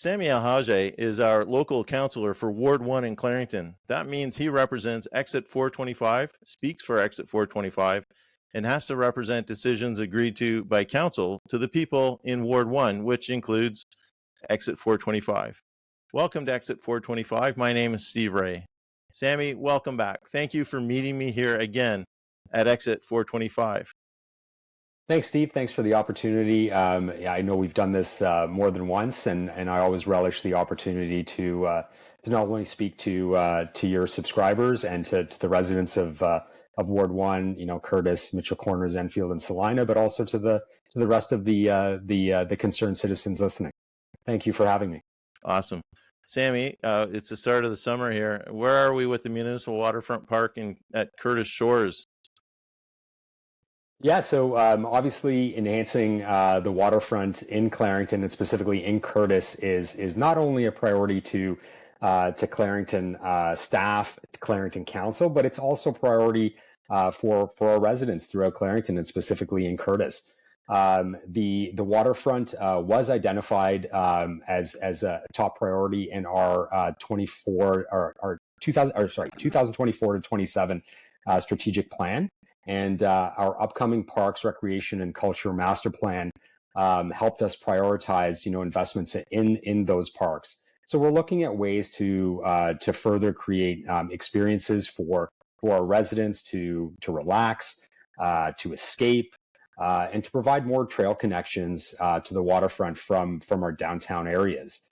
Sami Elhajjeh is our local councillor for Ward 1 in Clarington. That means he represents Exit 425, speaks for Exit 425, and has to represent decisions agreed to by council to the people in Ward 1, which includes Exit 425. Welcome to Exit 425. My name is Steve Ray. Sami, welcome back. Thank you for meeting me here again at Exit 425. Thanks, Steve. Thanks for the opportunity. I know we've done this more than once, and I always relish the opportunity to not only speak to your subscribers and to the residents of Ward 1, Courtice, Mitchell Corners, Enfield, and Salina, but also to the rest of the concerned citizens listening. Thank you for having me. Awesome. Sami, it's the start of the summer here. Where are we with the Municipal Waterfront Park at Courtice Shores? Yeah, so obviously enhancing the waterfront in Clarington and specifically in Courtice is not only a priority to Clarington staff, to Clarington Council, but it's also a priority for our residents throughout Clarington and specifically in Courtice. The waterfront was identified as a top priority in our 2024 to 27 strategic plan. And our upcoming Parks, Recreation, and Culture Master Plan helped us prioritize, investments in those parks. So we're looking at ways to further create experiences for our residents to relax, to escape, and to provide more trail connections to the waterfront from our downtown areas.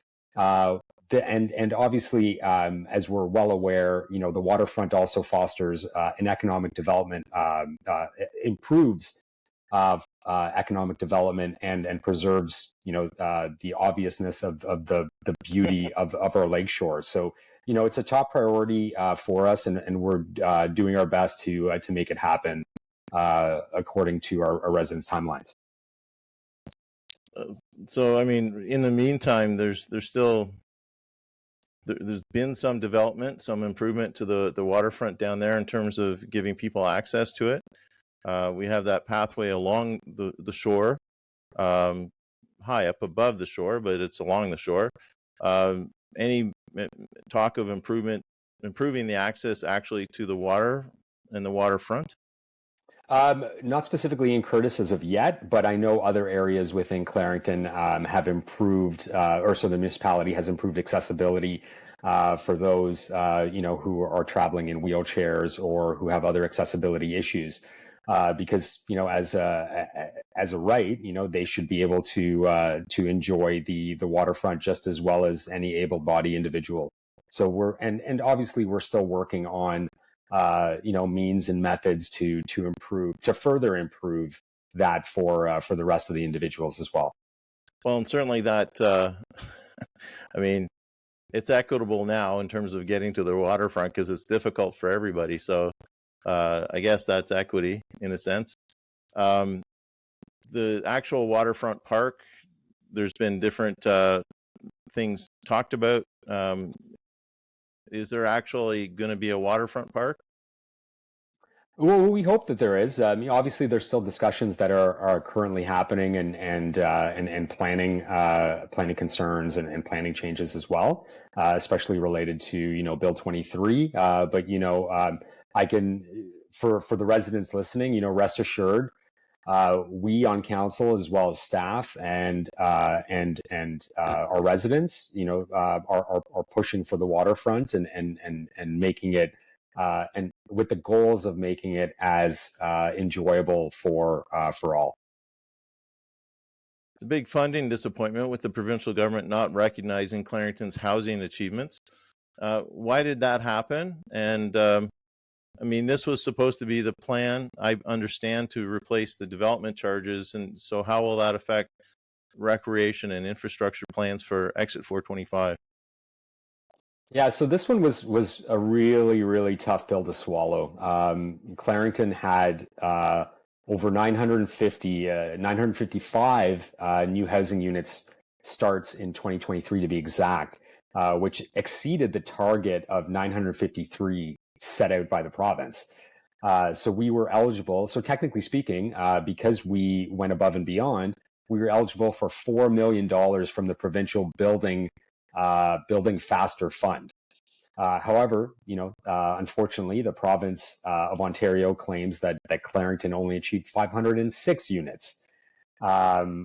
And obviously, as we're well aware, the waterfront also fosters an economic development, improves economic development, and preserves, the obviousness of the beauty of our lakeshore. So, it's a top priority for us, and we're doing our best to make it happen according to our residents' timelines. So, I mean, in the meantime, there's been some development, some improvement to the waterfront down there in terms of giving people access to it. We have that pathway along the shore, high up above the shore, but it's along the shore. Any talk of improving the access actually to the water and the waterfront? Not specifically in Courtice as of yet, but I know other areas within Clarington have improved, so the municipality has improved accessibility for those, who are traveling in wheelchairs or who have other accessibility issues. Because, as a right, they should be able to enjoy the waterfront just as well as any able-bodied individual. So and obviously we're still working on means and methods to further improve that for the rest of the individuals as well. Well, and certainly that, I mean, it's equitable now in terms of getting to the waterfront because it's difficult for everybody. So I guess that's equity in a sense. The actual waterfront park, there's been different things talked about. Is there actually going to be a waterfront park? Well, we hope that there is. Obviously, there's still discussions that are currently happening and planning concerns and planning changes as well, especially related to Bill 23. But I can for the residents listening, rest assured, we on council as well as staff and our residents, are pushing for the waterfront and making it. And with the goals of making it as enjoyable for all. It's a big funding disappointment with the provincial government not recognizing Clarington's housing achievements. Why did that happen? And this was supposed to be the plan, I understand, to replace the development charges. And so how will that affect recreation and infrastructure plans for Exit 425? Yeah, so this one was a really, really tough pill to swallow. Clarington had over 955 new housing units starts in 2023 to be exact, which exceeded the target of 953 set out by the province. So we were eligible. So technically speaking, because we went above and beyond, we were eligible for $4 million from the provincial building building faster fund. However, unfortunately, the province of Ontario claims that Clarington only achieved 506 units,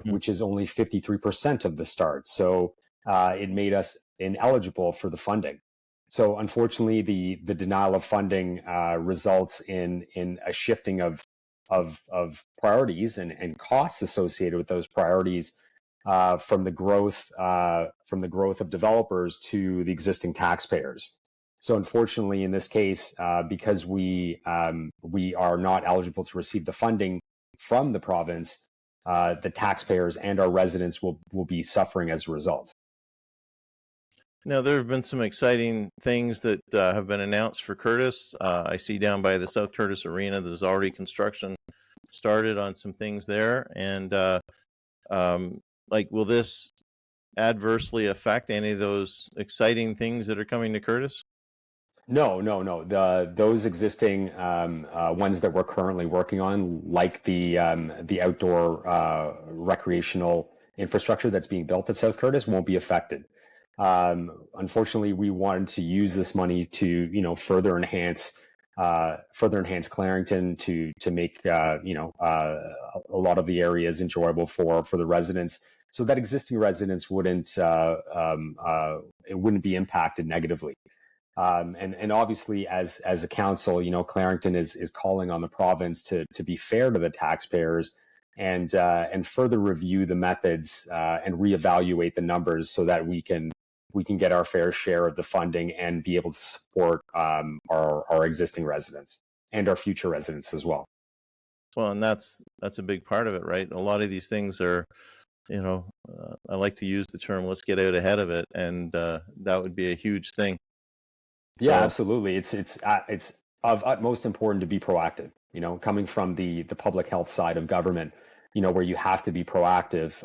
which is only 53% of the start. So it made us ineligible for the funding. So unfortunately, the denial of funding results in a shifting of priorities and costs associated with those priorities from the growth of developers to the existing taxpayers. So unfortunately, in this case, because we are not eligible to receive the funding from the province, the taxpayers and our residents will be suffering as a result. Now, there have been some exciting things that have been announced for Courtice. I see down by the South Courtice Arena, there's already construction started on some things there. And will this adversely affect any of those exciting things that are coming to Courtice? No. Those existing ones that we're currently working on, like the outdoor recreational infrastructure that's being built at South Courtice, won't be affected. Unfortunately, we wanted to use this money to further enhance Clarington to make a lot of the areas enjoyable for the residents, so that existing residents wouldn't be impacted negatively. And obviously, as a council, Clarington is calling on the province to be fair to the taxpayers and further review the methods and reevaluate the numbers so that we can get our fair share of the funding and be able to support our existing residents and our future residents as well. Well, and that's a big part of it, right? A lot of these things are, I like to use the term, let's get out ahead of it. And that would be a huge thing. Yeah, absolutely. It's of utmost importance to be proactive. Coming from the public health side of government, where you have to be proactive.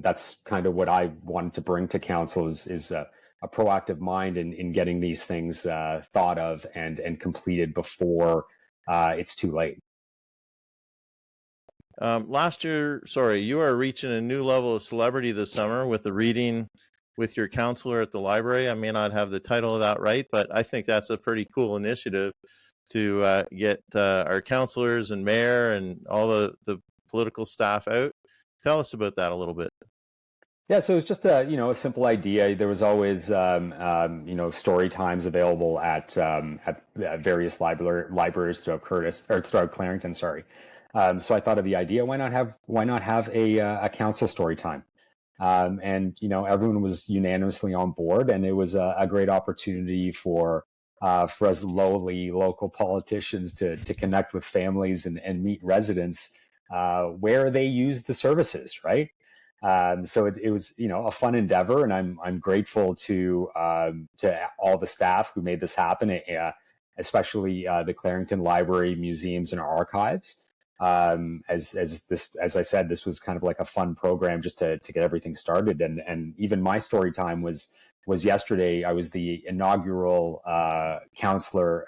That's kind of what I wanted to bring to council is a proactive mind in getting these things thought of and completed before it's too late. Last year, you are reaching a new level of celebrity this summer with the reading with your counselor at the library. I may not have the title of that right, but I think that's a pretty cool initiative to get our counselors and mayor and all the political staff out. Tell us about that a little bit. Yeah, so it's just a simple idea. There was always story times available at various libraries throughout Clarington. Sorry. So I thought of the idea. Why not have a council story time? And everyone was unanimously on board, and it was a great opportunity for us lowly local politicians to connect with families and meet residents where they use the services, right? So it was a fun endeavor, and I'm grateful to all the staff who made this happen, especially the Clarington Library, Museums, and Archives. As I said, this was kind of like a fun program just to get everything started, and even my story time was yesterday. I was the inaugural counselor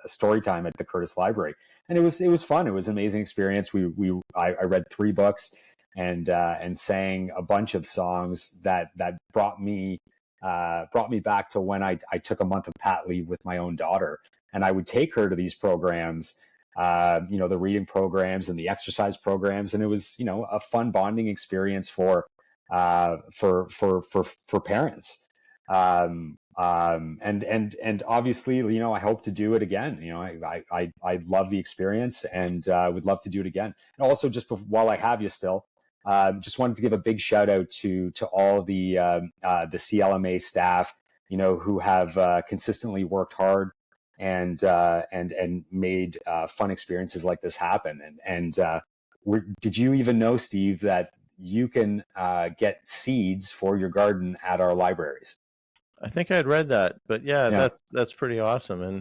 story time at the Courtice Library, and it was fun. It was an amazing experience. I read 3 books and sang a bunch of songs that brought me back to when I took a month of pat leave with my own daughter, and I would take her to these programs. The reading programs and the exercise programs, and it was a fun bonding experience for parents. And obviously, I hope to do it again. I love the experience and would love to do it again. And also, just while I have you still, just wanted to give a big shout out to all the CLMA staff, who have consistently worked hard and made fun experiences like this happen. And did you even know, Steve, that you can get seeds for your garden at our libraries? I think I'd read that, but yeah. That's pretty awesome.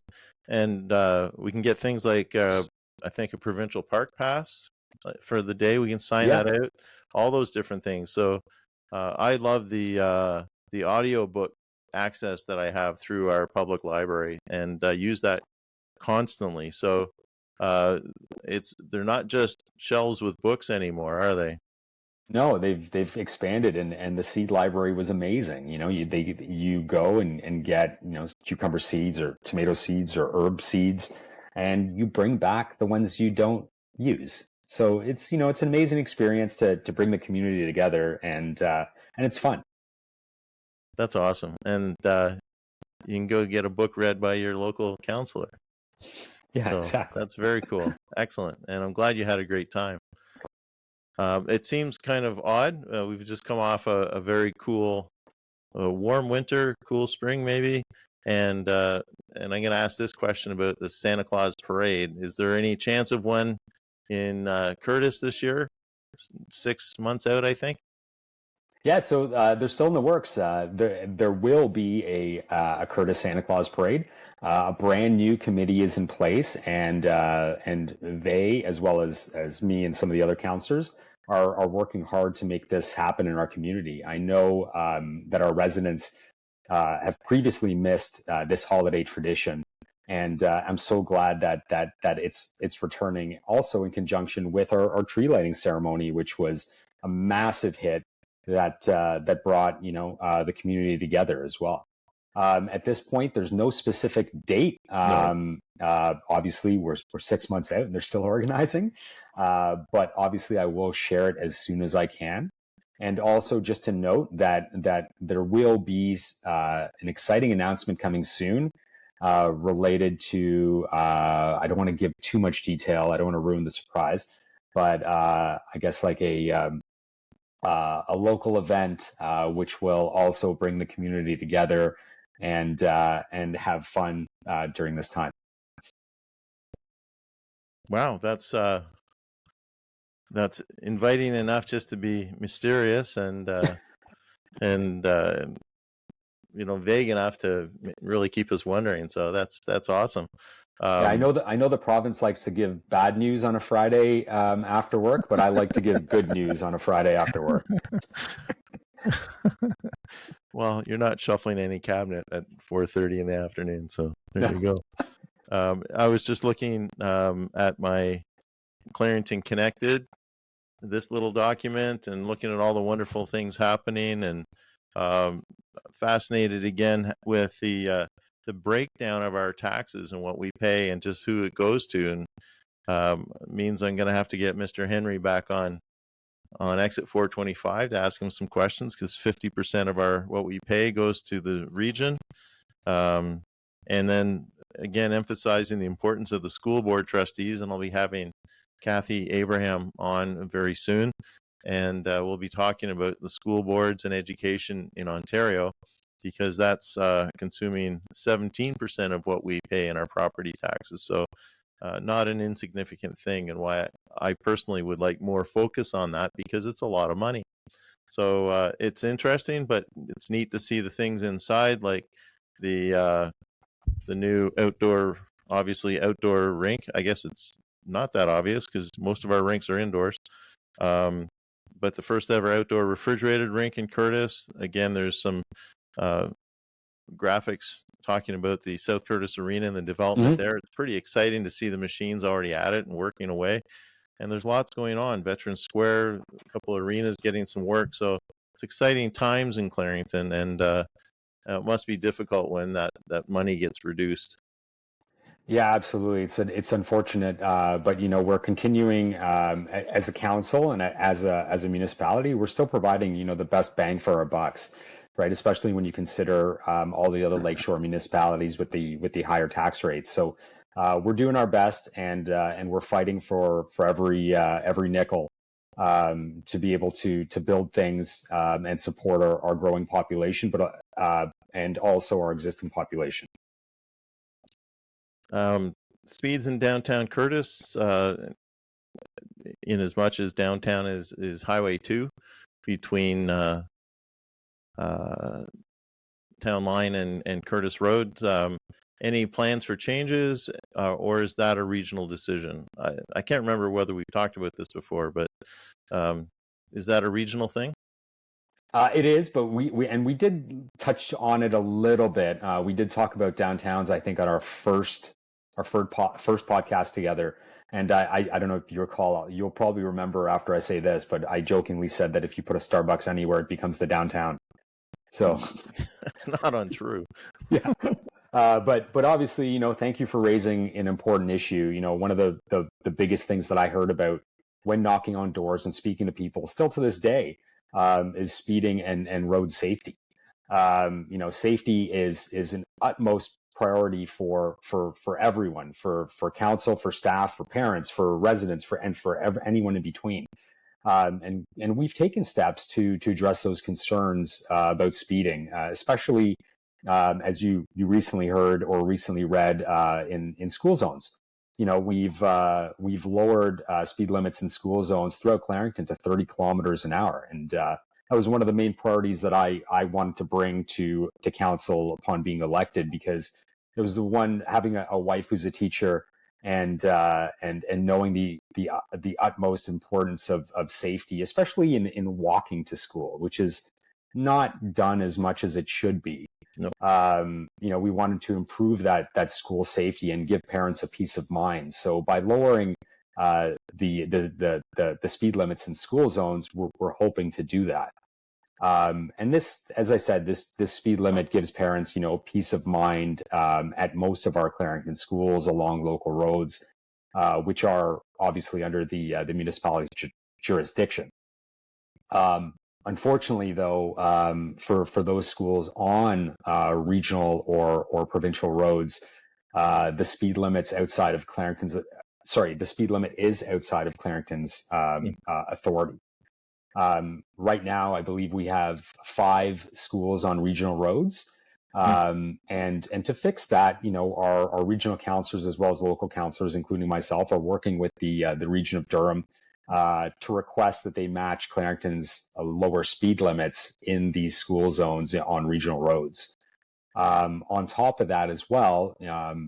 And we can get things like I think a provincial park pass for the day. We can sign that out. All those different things. So I love the audio book access that I have through our public library, and use that constantly. So they're not just shelves with books anymore, are they? No, they've expanded, and the seed library was amazing. You know, you go and get, you know, cucumber seeds or tomato seeds or herb seeds, and you bring back the ones you don't use. So it's, you know, it's an amazing experience to bring the community together, and it's fun. That's awesome. And you can go get a book read by your local counselor. Yeah, So exactly. that's very cool. Excellent. And I'm glad you had a great time. It seems kind of odd. We've just come off a very cool, warm winter, cool spring, maybe. And I'm going to ask this question about the Santa Claus parade. Is there any chance of one in Courtice this year? 6 months out, I think. Yeah, so they're still in the works. There will be a Curtis Santa Claus parade. A brand new committee is in place, and they, as well as me and some of the other counselors, are working hard to make this happen in our community. I know that our residents have previously missed this holiday tradition, and I'm so glad that it's returning. Also in conjunction with our tree lighting ceremony, which was a massive hit that brought, you know, the community together as well. At this point, there's no specific date. No. Obviously, we're 6 months out and they're still organizing, but obviously, I will share it as soon as I can. And also, just to note that there will be an exciting announcement coming soon related to. I don't want to give too much detail. I don't want to ruin the surprise, but I guess like a local event which will also bring the community together and have fun during this time. Wow, that's inviting enough just to be mysterious and vague enough to really keep us wondering. So that's awesome. Yeah, I know the province likes to give bad news on a Friday after work, but I like to give good news on a Friday after work. Well, you're not shuffling any cabinet at 4:30 in the afternoon, so there you go. I was just looking at my Clarington Connected, this little document, and looking at all the wonderful things happening, and fascinated again with the breakdown of our taxes and what we pay and just who it goes to, and means I'm going to have to get Mr. Henry back on exit 425 to ask him some questions, because 50% of what we pay goes to the region. And then again, emphasizing the importance of the school board trustees, and I'll be having Kathy Abraham on very soon, and we'll be talking about the school boards and education in Ontario, because that's consuming 17% of what we pay in our property taxes. So not an insignificant thing, and why I personally would like more focus on that, because it's a lot of money. So it's interesting, but it's neat to see the things inside, like the new obviously outdoor rink. I guess it's not that obvious because most of our rinks are indoors. But the first ever outdoor refrigerated rink in Courtice. Again, there's some graphics talking about the South Courtice Arena and the development there. It's pretty exciting to see the machines already at it and working away. And there's lots going on. Veterans Square, a couple arenas getting some work. So it's exciting times in Clarington, and it must be difficult when that money gets reduced. Yeah, absolutely. It's unfortunate, but you know, we're continuing as a council and as a municipality. We're still providing, you know, the best bang for our bucks, right? Especially when you consider all the other lakeshore municipalities with the higher tax rates. So we're doing our best, and we're fighting for every nickel to be able to build things and support our growing population, but and also our existing population. Speeds in downtown Courtice, in as much as downtown is Highway 2 between Town Line and Courtice Road. Any plans for changes, or is that a regional decision? I can't remember whether we've talked about this before, but is that a regional thing? It is, but we did touch on it a little bit. We did talk about downtowns, I think, on our first first podcast together. And I don't know if you recall, you'll probably remember after I say this, but I jokingly said that if you put a Starbucks anywhere, it becomes the downtown. So It's not untrue. yeah. But obviously, thank you for raising an important issue. One of the biggest things that I heard about when knocking on doors and speaking to people still to this day is speeding and road safety. Safety is an utmost priority for everyone, for council, for staff, for parents, for residents, and for anyone in between. And we've taken steps to address those concerns about speeding, especially as you recently heard or recently read in school zones. We've lowered speed limits in school zones throughout Clarington to 30 kilometers an hour, and that was one of the main priorities that I wanted to bring to council upon being elected, because it was the one, having a wife who's a teacher, and knowing the utmost importance of safety, especially in walking to school, which is not done as much as it should be. No. We wanted to improve that school safety and give parents a peace of mind. So by lowering the speed limits in school zones, we're hoping to do that. And this, as I said, this speed limit gives parents, peace of mind at most of our Clarington schools along local roads, which are obviously under the municipality jurisdiction. Unfortunately, though, for those schools on regional or provincial roads, the speed limits outside of Clarington's, the speed limit is outside of Clarington's authority. Right now, I believe we have 5 schools on regional roads. And to fix that, our regional councillors as well as local councillors, including myself, are working with the region of Durham to request that they match Clarington's lower speed limits in these school zones on regional roads. On top of that as well,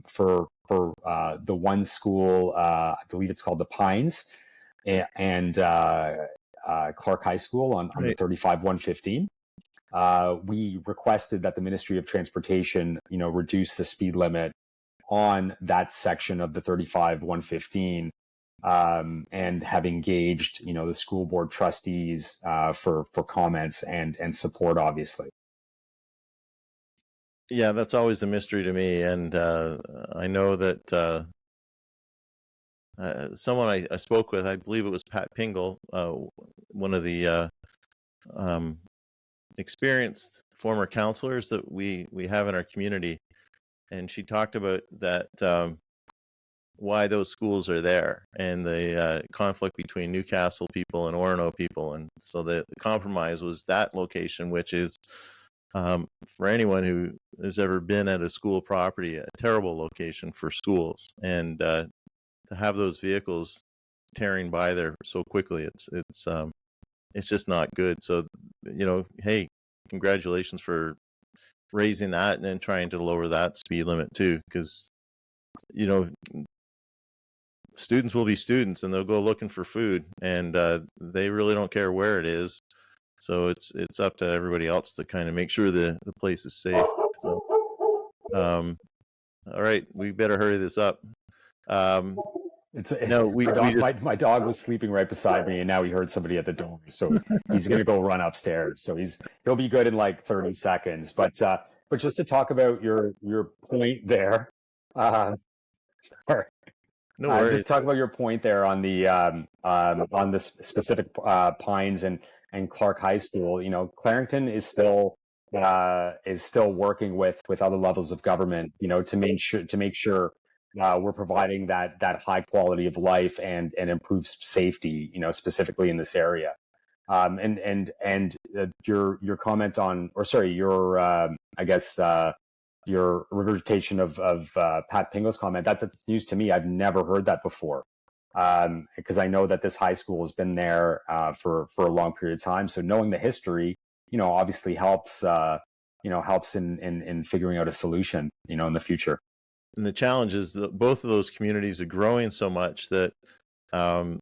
for the one school, I believe it's called the Pines, and Clark High School on the 35-115. We requested that the Ministry of Transportation, reduce the speed limit on that section of the 35-115, and have engaged, the school board trustees for comments and support, obviously. Yeah, that's always a mystery to me, and I know that someone I spoke with, I believe it was Pat Pingle, one of the experienced former counselors that we have in our community, and she talked about that why those schools are there, and the conflict between Newcastle people and Orono people, and so the compromise was that location, which is for anyone who has ever been at a school property, a terrible location for schools, and to have those vehicles tearing by there so quickly, it's just not good. So, hey, congratulations for raising that and then trying to lower that speed limit too, because students will be students and they'll go looking for food, and they really don't care where it is. So it's up to everybody else to kind of make sure the place is safe. So, all right, we better hurry this up. My dog was sleeping right beside me, and now he heard somebody at the door, so he's going to go run upstairs. So he'll be good in like 30 seconds. But just to talk about your point there, sorry. No worries. Just talk about your point there on the specific Pines and Clark High School. Clarington is still working with other levels of government, to make sure we're providing that high quality of life and improved safety, specifically in this area. And your comment on, or sorry, your regurgitation of Pat Pingle's comment, that's news to me. I've never heard that before, because I know that this high school has been there for a long period of time. So knowing the history, obviously helps in figuring out a solution, in the future. And the challenge is that both of those communities are growing so much that, to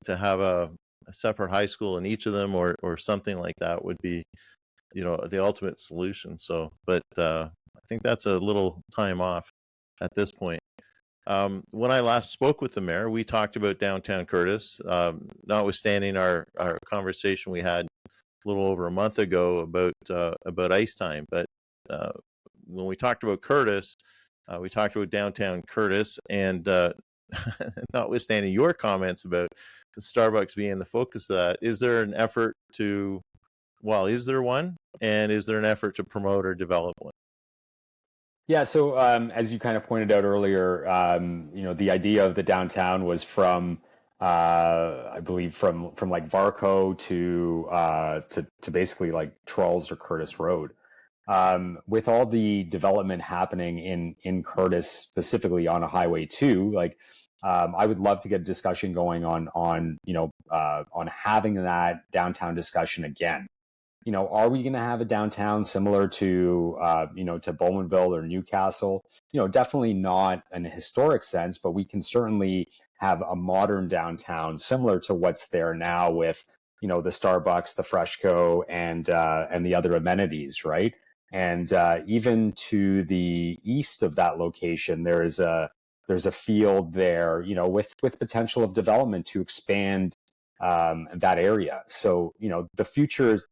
have a separate high school in each of them or something like that would be, the ultimate solution. So, but I think that's a little time off. at this point. When I last spoke with the mayor, we talked about downtown Courtice, notwithstanding our conversation we had a little over a month ago about ice time. But when we talked about Courtice, we talked about downtown Courtice, and notwithstanding your comments about the Starbucks being the focus of that, is there an effort to, well, is there one? And is there an effort to promote or develop one? Yeah, so as you kind of pointed out earlier, the idea of the downtown was from, I believe, from like Varco to basically like Charles or Curtis Road. With all the development happening in Curtis, specifically on a Highway 2, like I would love to get a discussion going on having that downtown discussion again. Are we going to have a downtown similar to Bowmanville or Newcastle? Definitely not in a historic sense, but we can certainly have a modern downtown similar to what's there now with, the Starbucks, the Freshco, and the other amenities, right? And even to the east of that location, there's a field there, with potential of development to expand that area. So the future's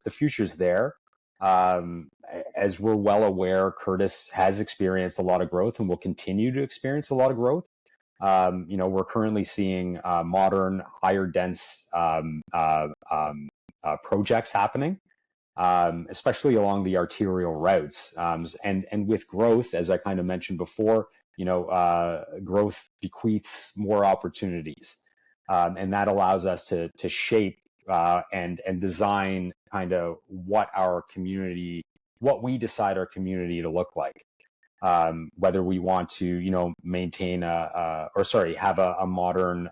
there. As we're well aware, Courtice has experienced a lot of growth and will continue to experience a lot of growth. We're currently seeing modern, higher dense projects happening, especially along the arterial routes. And with growth, as I kind of mentioned before, growth bequeaths more opportunities. And that allows us to shape and design kind of what we decide our community to look like. Whether we want to, maintain have a modern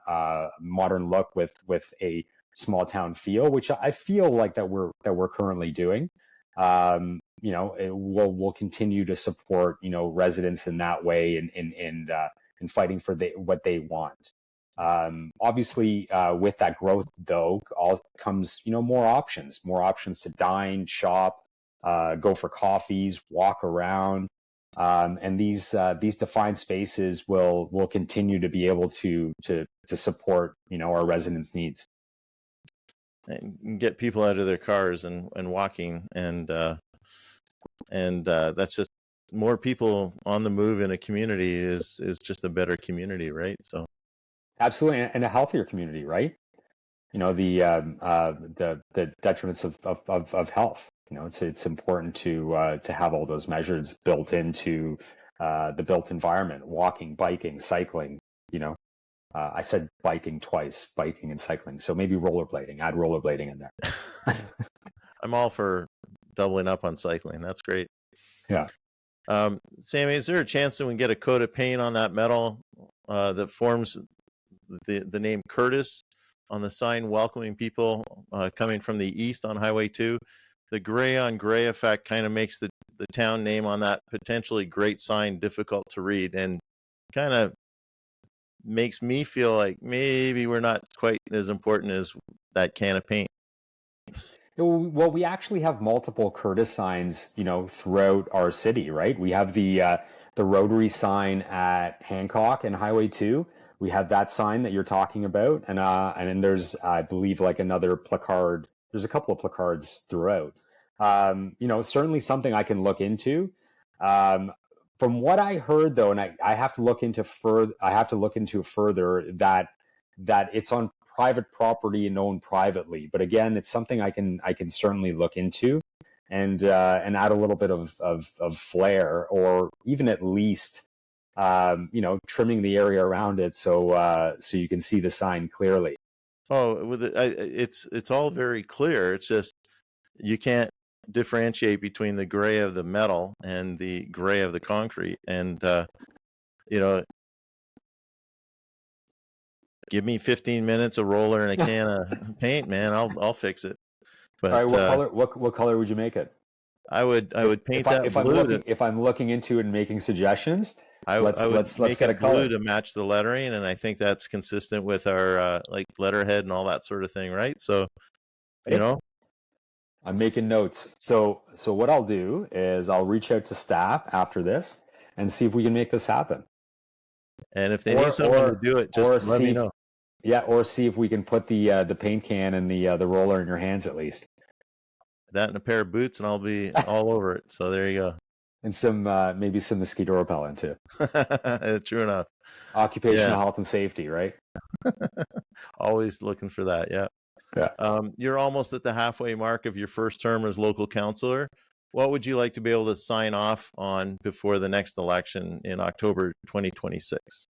look with a small town feel, which I feel like that we're currently doing. We'll continue to support residents in that way in fighting for what they want. Obviously, with that growth, though, all comes more options to dine, shop, go for coffees, walk around, and these defined spaces will continue to be able to support our residents' needs and get people out of their cars and walking, and that's just more people on the move in a community is just a better community, right? So absolutely, and a healthier community, right? The detriments of health. It's important to have all those measures built into the built environment: walking, biking, cycling. I said biking twice, biking and cycling. So maybe rollerblading. Add rollerblading in there. I'm all for doubling up on cycling. That's great. Yeah. Sammy, is there a chance that we can get a coat of paint on that metal that forms the name Courtice on the sign welcoming people coming from the east on Highway 2? The gray on gray effect kind of makes the town name on that potentially great sign difficult to read, and kind of makes me feel like maybe we're not quite as important as that can of paint. Well, we actually have multiple Courtice signs, throughout our city, right? We have the rotary sign at Hancock and Highway 2. We have that sign that you're talking about, and then there's, I believe, like another placard. There's a couple of placards throughout. Certainly something I can look into. From what I heard, though, and I have to look into further. I have to look into further that it's on private property and owned privately. But again, it's something I can certainly look into and add a little bit of flair, or even at least trimming the area around it so you can see the sign clearly. Oh, with it's all very clear. It's just you can't differentiate between the gray of the metal and the gray of the concrete, and give me 15 minutes, a roller, and a can of paint, man. I'll fix it. But all right, what color would you make it? I would paint that if blue. I'm looking into it and making suggestions, let's get a color blue to match the lettering, and I think that's consistent with our like letterhead and all that sort of thing, right? So, I'm making notes. So what I'll do is I'll reach out to staff after this and see if we can make this happen. And if they need someone to do it, just let me know. Yeah, or see if we can put the paint can and the roller in your hands at least. That and a pair of boots, and I'll be all over it. So there you go. And some maybe some mosquito repellent too. True enough. Occupational health and safety, right? Always looking for that. Yeah. You're almost at the halfway mark of your first term as local councillor. What would you like to be able to sign off on before the next election in October 2026?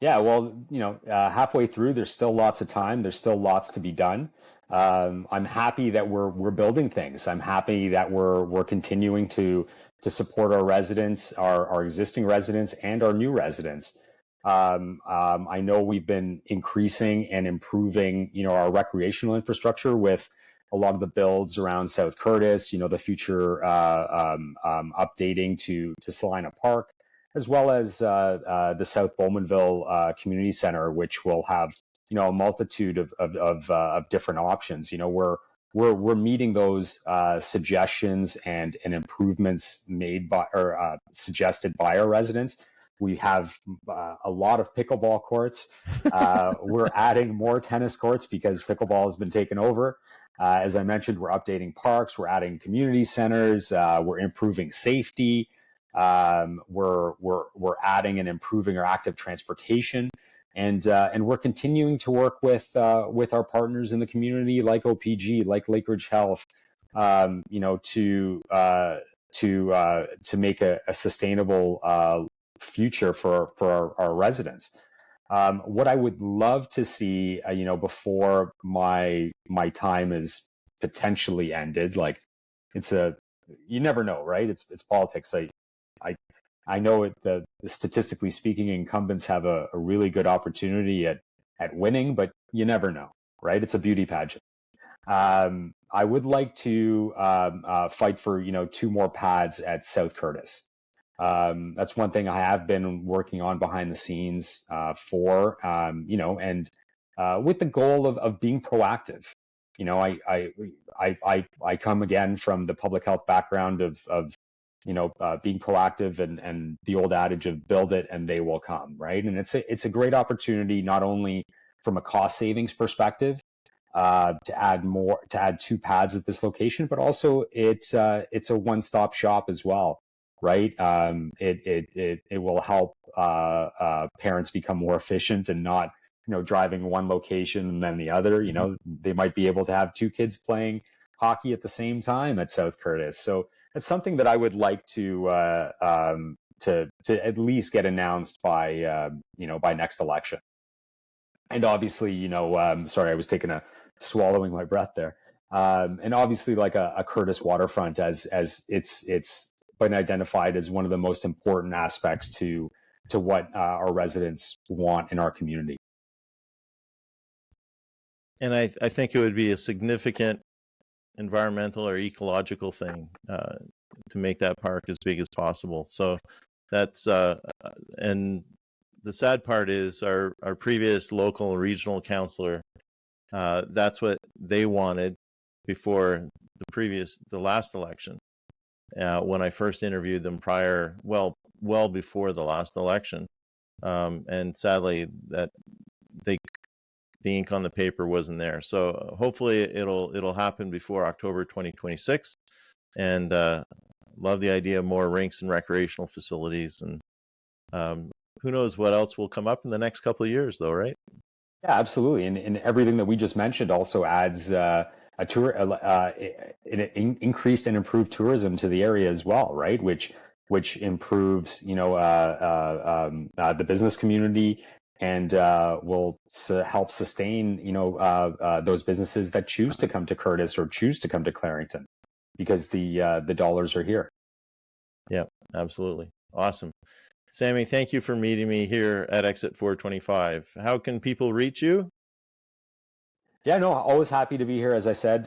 Yeah, well, halfway through, there's still lots of time. There's still lots to be done. I'm happy that we're building things. I'm happy that we're continuing to support our residents, our existing residents, and our new residents. I know we've been increasing and improving, our recreational infrastructure with a lot of the builds around South Courtice. The future updating to Salina Park, as well as the South Bowmanville Community Center, which will have a multitude of different options. We're meeting those suggestions and improvements made by or suggested by our residents. We have a lot of pickleball courts. We're adding more tennis courts because pickleball has been taken over. As I mentioned, we're updating parks. We're adding community centers. We're improving safety. We're adding and improving our active transportation, and we're continuing to work with our partners in the community, like OPG, like Lakeridge Health, to make a sustainable future for our residents. What I would love to see, before my time is potentially ended, like you never know, right? It's politics. I know statistically speaking, incumbents have a really good opportunity at winning, but you never know, right? It's a beauty pageant. I would like to fight for 2 more pads at South Courtice. That's one thing I have been working on behind the scenes with the goal of being proactive. I come again from the public health background of being proactive and the old adage of build it and they will come, right? And it's a great opportunity, not only from a cost savings perspective, to add 2 pads at this location, but also it's a one-stop shop as well, right? It will help parents become more efficient and not driving one location and then the other. They might be able to have 2 kids playing hockey at the same time at South Courtice. So it's something that I would like to at least get announced by next election. And obviously, sorry, I was swallowing my breath there. And obviously, like a Courtice Waterfront, as it's been identified as one of the most important aspects to what our residents want in our community. And I think it would be a significant environmental or ecological thing to make that park as big as possible. So that's and the sad part is our previous local and regional councillor, that's what they wanted before the last election. When I first interviewed them well before the last election, and sadly that the ink on the paper wasn't there. So hopefully it'll happen before October 2026. And love the idea of more rinks and recreational facilities. And who knows what else will come up in the next couple of years, though, right? Yeah, absolutely. And everything that we just mentioned also adds increased and improved tourism to the area as well, right? Which improves the business community and will help sustain those businesses that choose to come to Courtice or choose to come to Clarington, because the dollars are here. Yeah, absolutely. Awesome. Sami, thank you for meeting me here at Exit 425. How can people reach you? Yeah, no, always happy to be here. As I said,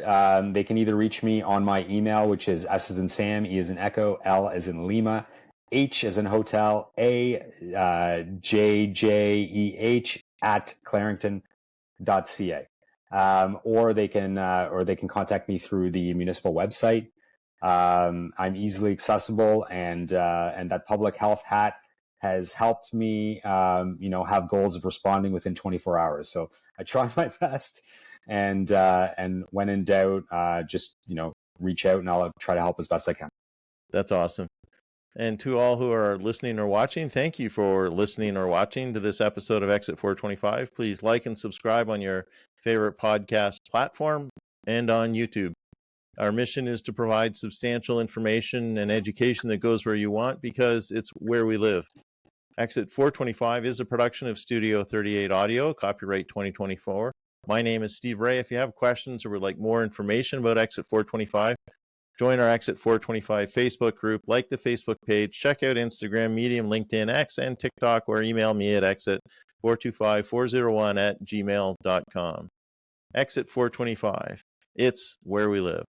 they can either reach me on my email, which is S as in Sam, E as in Echo, L as in Lima, H as in Hotel, JJEH at clarington.ca. Or they can contact me through the municipal website. I'm easily accessible, and that public health hat has helped me, have goals of responding within 24 hours. So I try my best, and when in doubt, just reach out, and I'll try to help as best I can. That's awesome. And to all who are listening or watching, thank you for listening or watching to this episode of Exit 425. Please like and subscribe on your favorite podcast platform and on YouTube. Our mission is to provide substantial information and education that goes where you want, because it's where we live. Exit 425 is a production of Studio 38 Audio, copyright 2024. My name is Steve Ray. If you have questions or would like more information about Exit 425, join our Exit 425 Facebook group, like the Facebook page, check out Instagram, Medium, LinkedIn, X, and TikTok, or email me at exit425401@gmail.com. Exit 425. It's where we live.